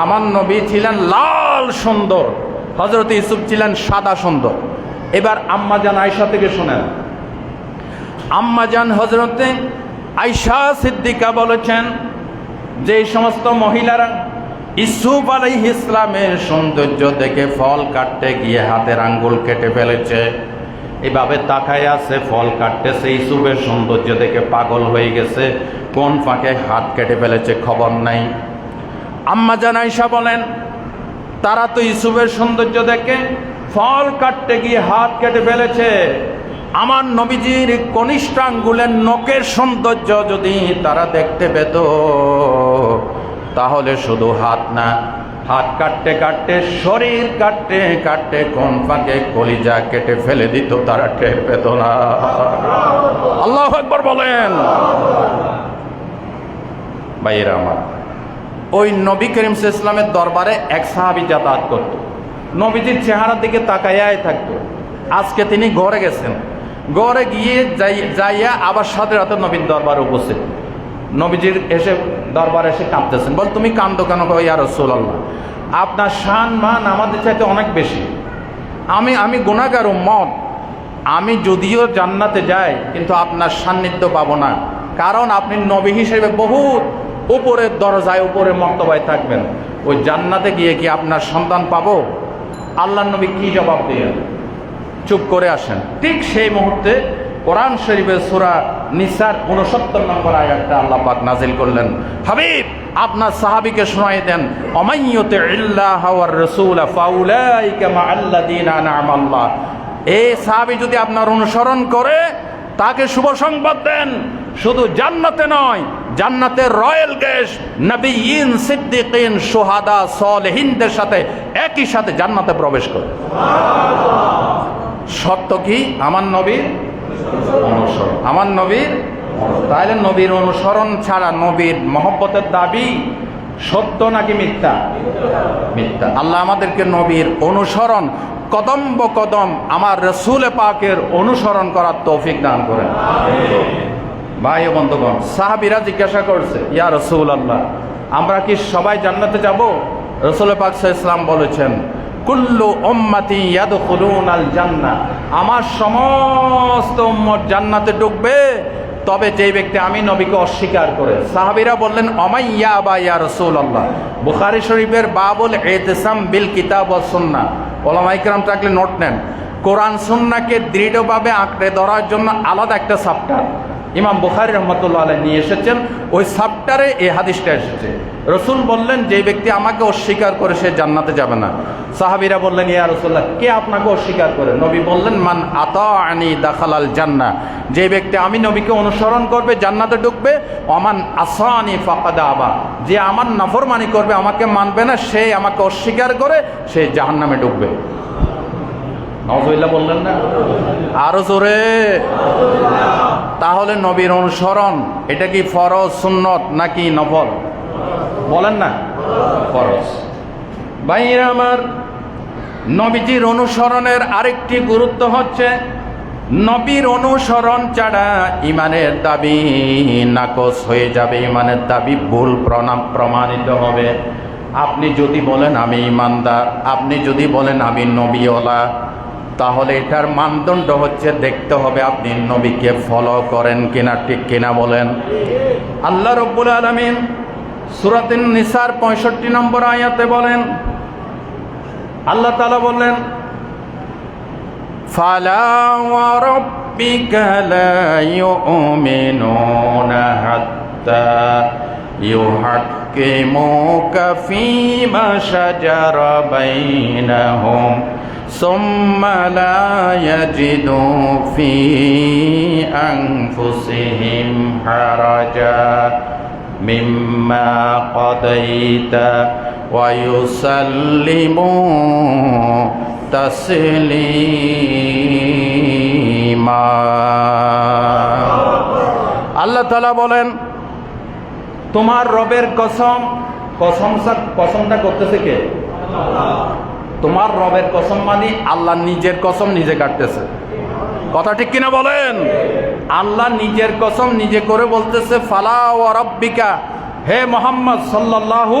আমার নবী ছিলেন লাল সুন্দর, হযরত ইউসুফ ছিলেন সাদা সুন্দর। এবার আম্মাজান আয়েশা থেকে শোনেন। আম্মাজান হযরতে আয়েশা সিদ্দিকা বলেছেন, যেই সমস্ত মহিলারা ইউসুফ আলাইহিস ইসলামের সৌন্দর্য দেখে ফল কাটতে গিয়ে হাতের আঙ্গুল কেটে ফেলেছে, এভাবে তাকায় আছে, ফল কাটতেছে, ইউসুফের সৌন্দর্য দেখে পাগল হয়ে গেছে, কোন ফাঁকে হাত কেটে ফেলেছে খবর নাই। আম্মা জান আয়েশা বলেন, তারা তো ইউসুফের সৌন্দর্য দেখে ফল কাটতে গিয়ে হাত কেটে ফেলেছে, আমার নবীজির কনিষ্ঠ আঙ্গুলের নখের সৌন্দর্য যদি তারা দেখতে পেত, তাহলে শুধু হাত না, হাত কাটতে কাটতে, শরীর কাটতে কাটতে কোন ফাঁকে কলিজা কেটে ফেলে দিত, তারা টের পেত না। আল্লাহু আকবার বলেন। ভাইয়েরা আমার, ওই নবী করিম সাল্লাল্লাহু আলাইহি ওয়াসাল্লামের দরবারে এক সাহাবী যাতায়াত করত, নবীজির চেহারার দিকে তাকায়াই থাকতো। আজকে তিনি ঘরে গেছেন, ঘরে গিয়ে যাইয়া আবার সাথে রাতে নবীর দরবারে উপস্থিত। নবীজির এসে দরবারে এসে কাঁদতেছেন, বল তুমি কান্দো কেন? ইয়া রাসূলুল্লাহ, আপনার শান মান আমাদের চাইতে অনেক বেশি, আমি গুনাহগার উম্মত, আমি যদিও জান্নাতে যাই কিন্তু আপনার সান্নিধ্য পাবো না, কারণ আপনি নবী হিসেবে বহুত উপরের দরজায়, উপরে মর্তবায় থাকবেন, ওই জান্নাতে গিয়ে কি আপনার সন্তান পাবো? আল্লাহর নবী কি জবাব দিলেন? চুপ করে আসেন। ঠিক সেই মুহূর্তে কোরআন শরীফের সূরা নিসার 69 নম্বর আয়াতটা আল্লাহ পাক নাজিল করলেন, হাবিব আপনার সাহাবীকে শোনাই দেন, অমাইয়ুতি ইল্লাহ ওয়ার রাসূল ফাউলাইকা মাআল্লাযিনা আনআমা আল্লাহ। এই সাহাবী যদি আপনার অনুসরণ করে, তাকে শুভ সংবাদ দেন, শুধু জান্নাতে নয়, জান্নাতের রয়্যাল গেস্ট নবিয়্যিন, সিদ্দিকিন, শুহাদা, সালেহিনদের সাথে একই সাথে জান্নাতে প্রবেশ করে। সত্য কি? আমার নবীর অনুসরণ, আমার নবীর। তাহলে নবীর অনুসরণ ছাড়া নবীর মহব্বতের দাবি সত্য নাকি মিথ্যা? মিথ্যা। আল্লাহ আমাদেরকে নবীর অনুসরণ কদম বকদম আমার রাসূল পাকের অনুসরণ করার তৌফিক দান করেন। ভাই ও বন্ধুগণ, সাহাবীরা জিজ্ঞাসা করছে, ইয়া রাসূলুল্লাহ, আমরা কি সবাই জান্নাতে যাব? রাসূল পাক সাল্লাল্লাহু আলাইহি ওয়াসাল্লাম বলেছেন, কুল্লু উম্মতি ইয়াদখুলুনাল জান্নাহ, আমার সমস্ত উম্মত জান্নাতে ঢুকবে, তবে যেই ব্যক্তি আমি নবীকে অস্বীকার করে। সাহাবীরা বললেন, অমাইয়া বা ইয়া রাসূলুল্লাহ। বুখারী শরীফের বাবুল ইতিসাম বিল কিতাব ওয়াস সুন্নাহ, ওলামায়ে কেরাম থাকলে নোট নেন, কোরআন সুন্নাহকে দৃঢ়ভাবে আঁকড়ে ধরার জন্য আলাদা একটা চ্যাপ্টার ইমাম বুখারী রাহমাতুল্লাহ আলাইহি নিয়ে এসেছেন। ওই চ্যাপ্টারে এই হাদিসটা এসেছে। রসুল বললেন, যে ব্যক্তি আমাকে অস্বীকার করে সে জান্নাতে যাবে না। সাহাবীরা বললেন, ইয়া রাসূলুল্লাহ, কে আপনাকে অস্বীকার করে? নবী বললেন, মান আতাআনি দাখালাল জান্নাহ, যে ব্যক্তি আমি নবীকে অনুসরণ করবে জান্নাতে ঢুকবে, ওমান আসানি ফাকাদ আবা, যে আমার নাফরমানি করবে, আমাকে মানবে না, সে আমাকে অস্বীকার করে, সে জাহান্নামে ঢুকবে। নাউযুবিল্লাহ বললেন না? আরো জোরে। তাহলে নবীর অনুসরণ এটা কি ফরজ, সুন্নত নাকি নফল? বলেন না, ফরজ। ভাইরা আমার, নবীজির অনুসরণের আরেকটি গুরুত্ব হচ্ছে, নবীর অনুসরণ ছাড়া ইমানের দাবি নাকচ হয়ে যাবে, ইমানের দাবি ভুল প্রমাণিত হবে। আপনি যদি বলেন আমি ইমানদার, আপনি যদি বলেন আমি নবীওয়ালা, তাহলে এটার মানদণ্ড হচ্ছে দেখতে হবে আপনি নবীকে ফলো করেন কিনা, ঠিক কিনা বলেন। আল্লাহ রাব্বুল আলামিন সূরাতুন নিসার 65 নম্বর আয়াতে বলেন, আল্লাহ তাআলা বললেন, ফালা ওয়া রাব্বিকা লা ইউমিনুনা হাত্তা ইউহাক্কিমুকা ফীমা শাজারা বাইনাহুম সুম্মা লা ইয়াজিদু ফী আনফুসিহিম হারাজা মিম্মা কাদাইতা ওয়া ইউসাল্লিমু তাসলিমা। আল্লাহ তাআলা বলেন, তোমার রবের কসম, কসমটা করতেছে কে? তোমার রবের কসম মানে আল্লাহ নিজের কসম নিজে কাটতেছে। কথা ঠিক কিনা বলেন? আল্লাহ নিজের কসম নিজে করে বলতেছে, ফালা ওয়া রাব্বিকা, হে মুহাম্মদ সাল্লাল্লাহু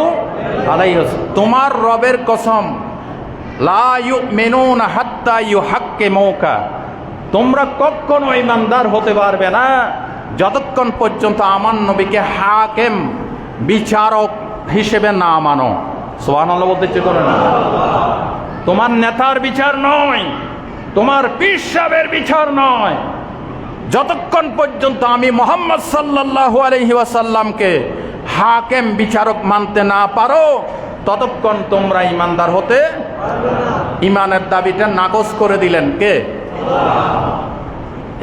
আলাইহি ওয়াসাল্লাম, তোমার রবের কসম, লা ইউমিনুনা হাত্তা ইউহাক্কিমুকা, তোমরা কখনো ঈমানদার হতে পারবে না যতক্ষণ পর্যন্ত আমার নবীকে হাকিম, বিচারক হিসেবে না মানো। সুবহানাল্লাহ বলতে ইচ্ছে করে না? তোমার নেতার বিচার নয়, তোমার পীর সাহেবের বিচার নয়, যতক্ষণ পর্যন্ত আমি মুহাম্মদ সাল্লাল্লাহু আলাইহি ওয়াসাল্লামকে হাকেম বিচারক মানতে না পারো, ততক্ষণ তোমরা ইমানদার হতে। ইমানের দাবিটা নাকচ করে দিলেন কে?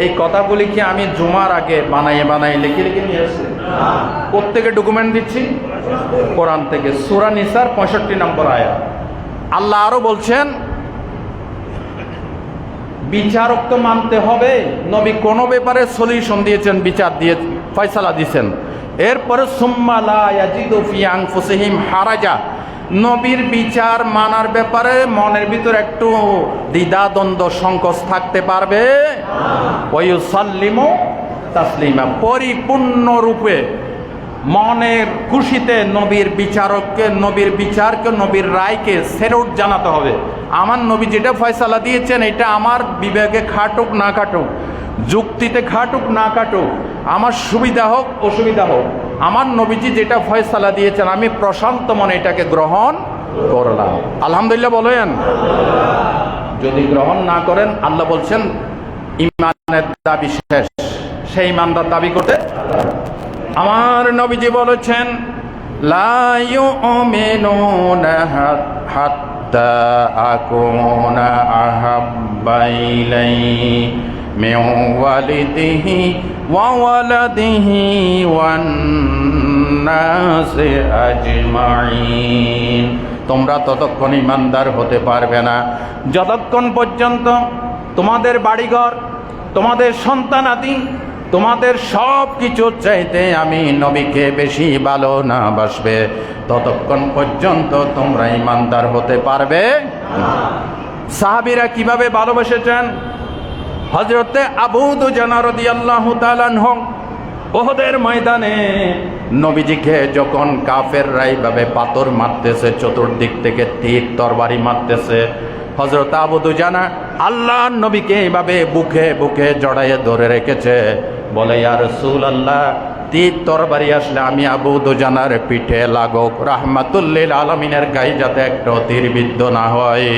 এই কথাগুলি কি আমি জুমার আগে বানাই লিখে নিয়ে আসছি? প্রত্যেকে ডকুমেন্ট দিচ্ছি কোরআন থেকে, সূরা নিসার 65 নম্বর আয়াত। আল্লাহ আরো বলছেন বিচারক তো মানতে হবে। নবী কোন ব্যাপারে সলিউশন দিয়েছেন, বিচার দিয়ে ফয়সালা দিয়েছেন। এরপরে সুম্মা লা ইয়াজিদু ফি আনফুসিহিম হারাজা, নবীর বিচার মানার ব্যাপারে মনের ভিতর একটু দ্বিধা দ্বন্দ্ব সংকোচ থাকতে পারবে? ওয়ায়ুসাল্লিমু তাসলিমা, পরিপূর্ণরূপে মনের খুশিতে নবীর বিচারককে, নবীর বিচারকে, নবীর রায়কে সেলুট জানাতে হবে। আমার নবী যেটা ফয়সালা দিয়েছেন এটা আমার বিবেকে খাটুক না খাটুক, যুক্তিতে খাটুক না খাটুক, আমার সুবিধা হোক অসুবিধা হোক, আমার নবীজি যেটা ফয়সালা দিয়েছেন আমি প্রশান্ত মনে এটাকে গ্রহণ করলাম। আলহামদুলিল্লাহ বলেন। যদি গ্রহণ না করেন আল্লাহ বলছেন ইমানের দাবি শেষ, সেই ইমানদার দাবি করতে। আমার নবীজি বলেছেন লা ইউমিনুনা হাত্তা আকুনা আহাব্বা ইলাইহি মিন ওয়ালিদিহি ওয়া ওয়ালাদিহি ওয়ান নাসি আজমাইন, তোমরা ততক্ষণ ইমানদার হতে পারবে না যতক্ষণ পর্যন্ত তোমাদের বাড়িঘর, তোমাদের সন্তানাদি, তোমাদের সব কিছুর চাইতে আমি নবীকে বেশি ভালো না বাসবে, ততক্ষণ পর্যন্ত তোমরা ইমানদার হতে পারবে। সাহাবীরা কিভাবে ভালোবেসেছেন? হযরতে আবু দুজানা রাদিয়াল্লাহু তাআলা আনহু ওহদের ময়দানে নবীজিকে যখন কাফেররা এইভাবে পাথর মারতেছে, চতুর্দিক থেকে তীর তরবারি মারতেছে, হযরত আবু দুজানা আল্লাহর নবীকে এইভাবে বুকে বুকে জড়াইয়ে ধরে রেখেছে, বলে ইয়া রাসূলুল্লাহ তীর তরবারি আসলে আমি আবু দুজানার পিঠে লাগুক, রাহমাতুল লিল আলামিনের গায়ে যাতে একটা তীর বিদ্ধ না হয়।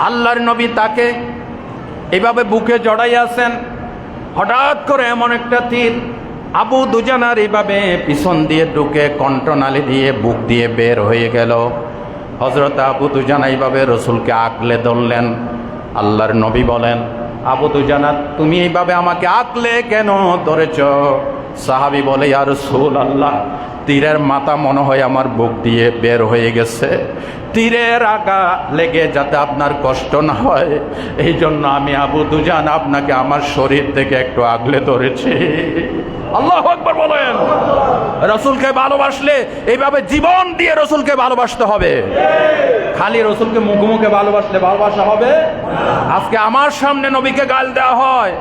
আল্লাহর নবী তাকে এইভাবে বুকে জড়াই আছেন, হঠাৎ করে এমন একটা তীর আবু দুজানার এইভাবে পিছন দিয়ে ঢুকে কণ্ঠনালী দিয়ে বুক দিয়ে বের হয়ে গেল। হযরত আবু দুজানা এইভাবে রসুলকে আঁকলে ধরলেন। আল্লাহর নবী বলেন আবু দুজানা তুমি এইভাবে আমাকে আঁকলে কেন ধরেছ? সাহাবী বলে ইয়া রাসূলুল্লাহ তীরের মাথা মনে হয় আমার বুক দিয়ে বের হয়ে গেছে, তীরের আগা লেগে যাতে আপনার কষ্ট না হয় এই জন্য আমি আবু দুজানা আপনাকে আমার শরীর থেকে একটু আগলে ধরেছি। আল্লাহু আকবার বলেন। রাসূলকে ভালোবাসলে এইভাবে জীবন দিয়ে রাসূলকে ভালোবাসতে হবে। খালি রাসূলকে মুখে মুখে ভালোবাসলে ভালোবাসা হবে? আজকে আমার সামনে নবীকে গাল দেওয়া হয়,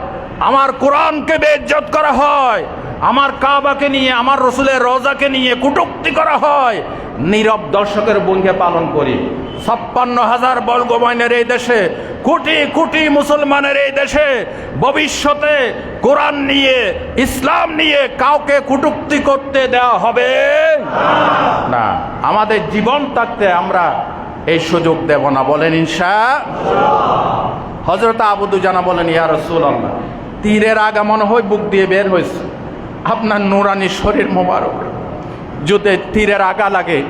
আমার কোরআনকে বেইজ্জত করা হয়, আমার কাবাকে নিয়ে, আমার রসুলের রওজাকে নিয়ে কটূক্তি করা হয়, নীরব দর্শকের ভূমিকা পালন করি। 56,000 বর্গ মাইলের এই দেশে, কোটি কোটি মুসলমানের এই দেশে ভবিষ্যতে কোরআন নিয়ে, ইসলাম নিয়ে কাউকে কটূক্তি করতে দেওয়া হবে না। আমাদের জীবন থাকতে আমরা এই সুযোগ দেব না, বলেন ইনশাআল্লাহ। হযরত আবু দুজানা বলেন ইয়া রাসূলুল্লাহ তীরের আগমন হয় বুক দিয়ে বের হয়েছে, আপনার নুরানি শরীর মোবারক যদি তীরের আগা লাগে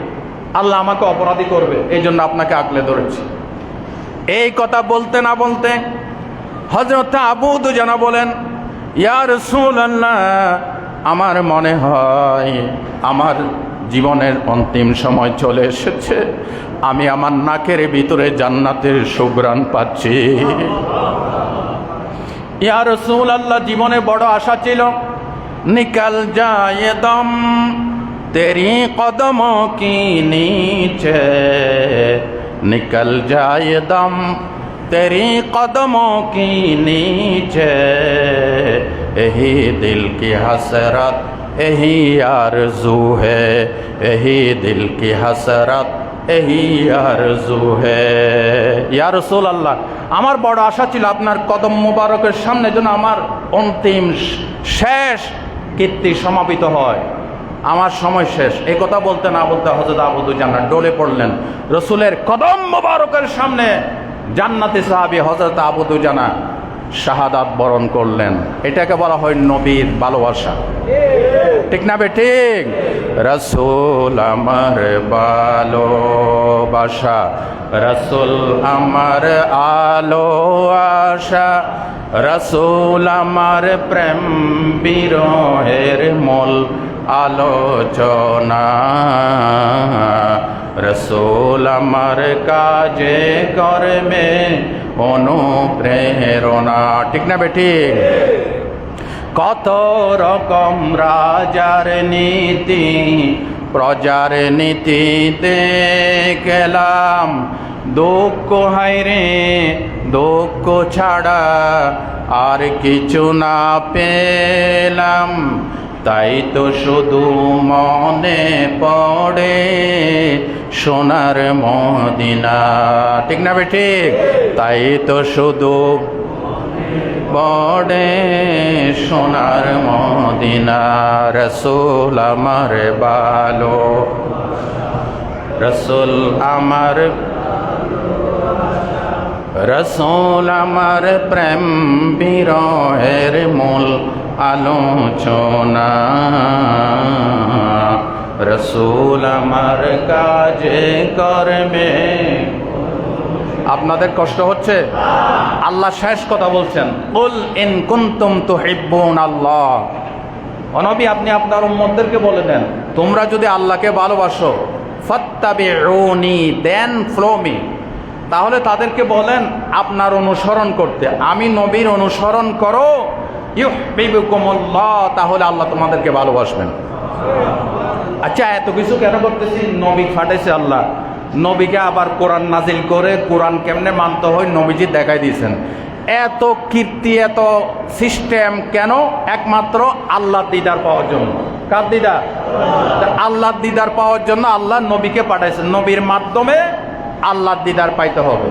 আল্লাহ আমাকে অপরাধী করবে, এই জন্য আপনাকে আঁকলে ধরেছি। এই কথা বলতে না বলতে হযরত আবু দুজানা বলেন ইয়া রাসূলুল্লাহ আমার মনে হয় আমার জীবনের অন্তিম সময় চলে এসেছে, আমি আমার নাকের ভিতরে জান্নাতের সুঘ্রাণ পাচ্ছি। ইয়া রাসূলুল্লাহ জীবনে বড় আশা ছিল, নিকাল যায় দম তেরি কদমোं की नीचे, निकल जाए दम तेरी कदमों की नीचे, यही दिल की हसरत यही आरज़ू है, यही दिल की हसरत यही आरज़ू है। ইয়া রাসূলুল্লাহ আমার বড় আশা ছিল আপনার কদম মোবারকের সামনে যেন আমার অন্তিম শেষ কীর্তি সমাপিত হয়। আমার সময় শেষ। এই কথা বলতে না বলতে হযরত আবু দুজানা ডলে পড়লেন। রসুলের কদম মোবারকের সামনে জান্নাতি সাহাবী হযরত আবু দুজানা শাহাদাত বরণ করলেন। এটাকে বলা হয় নবীর ভালোবাসা, ঠিক না বেঠিক? রসুল আমার ভালোবাসা, রসুল আমার আলো আশা, রসুল আমার প্রেম বিরহের মূল আলোচনা, রসুল আমার কাজে কর্মে অনুপ্রেরণা, ঠিক না বেঠিক? কত রকম রাজার নীতি প্রজার নীতি দেখলাম, দুঃখ হায়রে দুঃখ ছাড়া আর কিছু না পেলাম, তাই তো শুধু মনে পড়ে সোনার মদিনা, ঠিক না বেঠিক? তাই তো শুধু পড়ে সোনার মদিনা, রসুল আমার ভালো, রসুল আমার, রসুল আমার প্রেম বিরহের মূল আলোচনা, রসুল আমার কাজে কর্মে। আপনাদের কষ্ট হচ্ছে? আল্লাহ শেষ কথা বলছেন, কুল ইন কুনতুম তুহিব্বুন আল্লাহ। ও নবী, আপনি আপনার উম্মতদেরকে বলে দেন, তোমরা যদি আল্লাহকে ভালোবাসো, ফাত্তাবিউনি, দেন ফলো মি, তাহলে তাদেরকে বলেন আপনার অনুসরণ করতে। আমি নবীর অনুসরণ করো, ইউহিব্বুকুমুল্লাহ, তাহলে আল্লাহ তোমাদেরকে ভালোবাসবেন। আচ্ছা, এত কিছু কেন করতেছি? নবী ফাটাইছে আল্লাহ, নবীকে আবার কোরআন নাজিল করে কোরআন কেমনে মানতে হয় নবীজি দেখাই দিয়েছেন। এত কীর্তি, এত সিস্টেম কেন? একমাত্র আল্লাহ দিদার পাওয়ার জন্য। কার দিদার? আল্লাহ দিদার পাওয়ার জন্য আল্লাহ নবীকে পাঠাইছেন। নবীর মাধ্যমে আল্লাহ দিদার পাইতে হবে।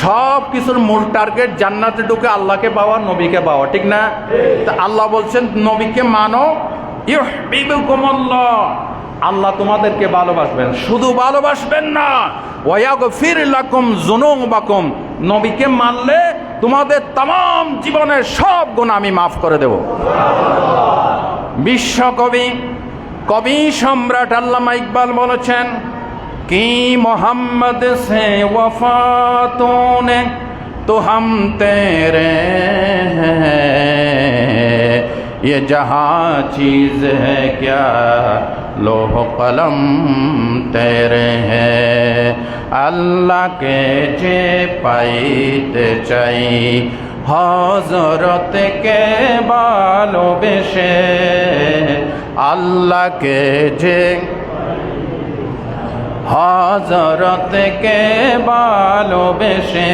সব কিছুর মূল টার্গেট জান্নাতে ঢুকে আল্লাহকে পাওয়া, নবীকে পাওয়া, ঠিক না? তা আল্লাহ বলছেন নবীকে মানো, ইউহিব্বুকুমুল্লাহ, আল্লাহ তোমাদেরকে ভালোবাসবেন। শুধু ভালোবাসবেন না, ওয়াগফির লাকুম যুনুবাকুম, নবীকে মানলে তোমাদের तमाम জীবনের সব গুনাহ আমি মাফ করে দেব। বিশ্বকবি, কবি সম্রাট আল্লামা ইকবাল বলেছেন, কি মোহাম্মদ সে ওয়ফা তूने तो हम तेरे हैं, ये जहाँ चीज़ है क्या लोह कलम तेरे हैं, अल्लाह के जे पाइते चाई हजरत के बालो बेशे, अल्लाह के जे হযরতকে ভালোবেসে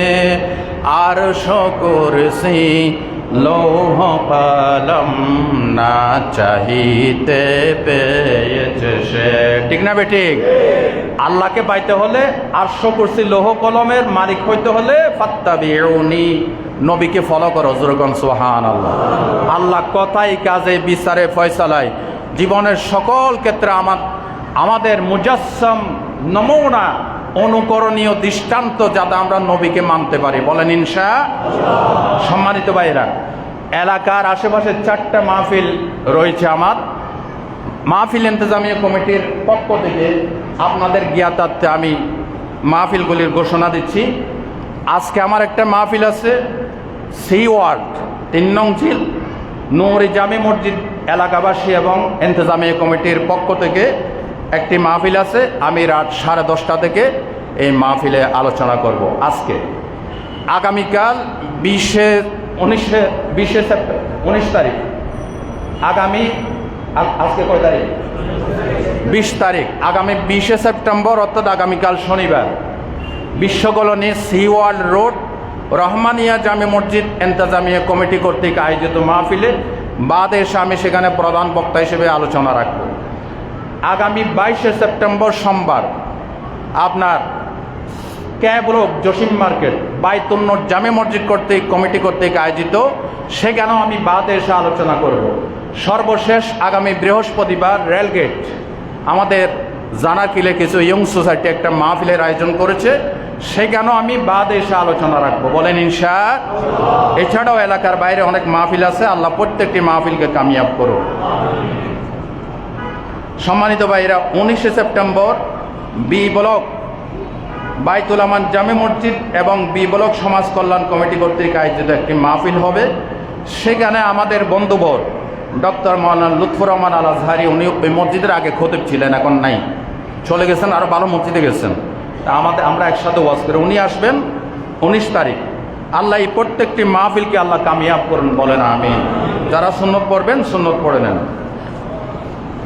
আরশ কুরসি লৌহ কলম না চাহিতে পেয়েছে সে, ঠিক না বেঠিক? আল্লাহকে পাইতে হলে আরশ কুরসি লৌহ কলমের মালিক হইতে হলে ফাত্তাবিউনি, নবীকে ফলো করো। জোরগণ সুবহানাল্লাহ। আল্লাহ কথাই কাজে বিচারে ফয়সালায় জীবনের সকল ক্ষেত্রে আমাদের মুজাসসাম নমুনা, অনুকরণীয় দৃষ্টান্ত, যাতে আমরা নবীকে মানতে পারি। বলেন ইনশাআল্লাহ। সম্মানিত ভাইরা, এলাকার আশেপাশে 4টা মাহফিল রয়েছে। আমার মাহফিল ইন্তজামিয়া কমিটির পক্ষ থেকে আপনাদের জ্ঞাতার্থে আমি মাহফিলগুলির ঘোষণা দিচ্ছি। আজকে আমার একটা মাহফিল আছে সি ওয়ার্ড 3 নং ঝিল নূরে জামে মসজিদ এলাকাবাসী এবং ইন্তজামিয়া কমিটির পক্ষ থেকে একটি মাহফিল আছে। আমি রাত 10:30 থেকে এই মাহফিলে আলোচনা করব। আজকে আগামীকাল 19 তারিখ, আগামী আজকে কয় তারিখ? 20 তারিখ। আগামী 20 সেপ্টেম্বর অর্থাৎ আগামীকাল শনিবার বিশ্বকলোনি সি ওয়ার্ল্ড রোড রহমানিয়া জামে মসজিদ ইন্তজামিয়া কমিটি কর্তৃক আয়োজিত মাহফিলে বাদে এসে আমি সেখানে প্রধান বক্তা হিসেবে আলোচনা রাখব। আগামী 22 সেপ্টেম্বর সোমবার আপনার ক্যাবরোগ জসিম মার্কেট বাইতুন নূর জামে মসজিদ কর্তৃক কমিটি কর্তৃক আয়োজিত, সেখানেও আমি বাদে এসে আলোচনা করব। সর্বশেষ আগামী বৃহস্পতিবার রেলগেট আমাদের জানাকিলে কিছু ইয়ং সোসাইটি একটা মাহফিলের আয়োজন করেছে, সেখানেও আমি বাদে এসে আলোচনা রাখবো, বলেন ইনশাআল্লাহ। এছাড়াও এলাকার বাইরে অনেক মাহফিল আছে, আল্লাহ প্রত্যেকটি মাহফিলকে কামিয়াব করুন। সম্মানিত ভাইরা, 19শে সেপ্টেম্বর বি ব্লক বাইতুল আমান জামে মসজিদ এবং বি ব্লক সমাজ কল্যাণ কমিটি কর্তৃক আয়োজিত একটি মাহফিল হবে। সেখানে আমাদের বন্ধুবর ডক্টর মাওলানা লুৎফর রহমান আল আজহারি, উনি ওই মসজিদের আগে খতিব ছিলেন, এখন নাই, চলে গেছেন, আরও ভালো মসজিদে গেছেন। আমরা একসাথে ওয়াজ করে উনি আসবেন 19 তারিখ। আল্লাহ এই প্রত্যেকটি মাহফিলকে আল্লাহ কামিয়াব করুন, বলেন আমিন। যারা সুন্নত পড়বেন সুন্নত পড়ে নেন।